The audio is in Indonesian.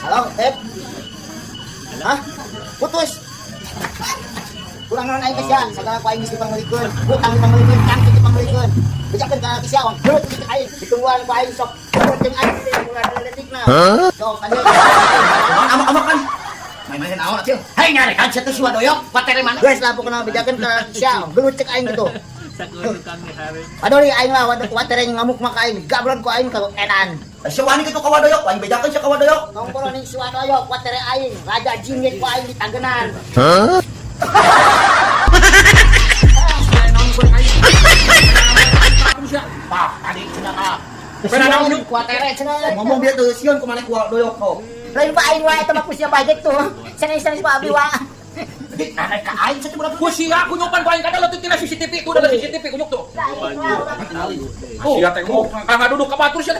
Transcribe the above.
Halo, Hah? Putus. Kurang naon aing kasya, sagala ku aing geus dipanglikeun. Utang dipanglikeun, tangki dipanglikeun. Bejakeun ka kisah on. Geut kitu aing, ditungguan ku aing sok. Jeung aing urang letikna. Sok kali. Amak kan. Main-main naon atuh? Hai nyari kan satu si wadoyok, patere mana? Geus lampu kenal bejakeun ka kisah. Geut cek aing gitu. Sakudu kami hari. Aduh nih aing lah watere ngamuk maka aing. Gablon ku aing ka edan. Siwani kitu ka wadoyok, aing bejakeun sia ka wadoyok. Nongkrong ning si wadoyok, watere aing. Raja jingit ku aing di tanggenan. Pak, tadi cenah ka. Cenah naon kuatere cenah. Ngomong dia tuh sieun kumaha ku wadoyok kok. Lain pa aing wae eta mah kusya budget tuh. Cenah-cenah pa abi wa. Ada ka aing sa budak Ku sia ku nyupan ku aing kada leutik tina CCTV ku da CCTV ku nyuk tuh. Lah, Oh, sia teh mau duduk ka batur sia.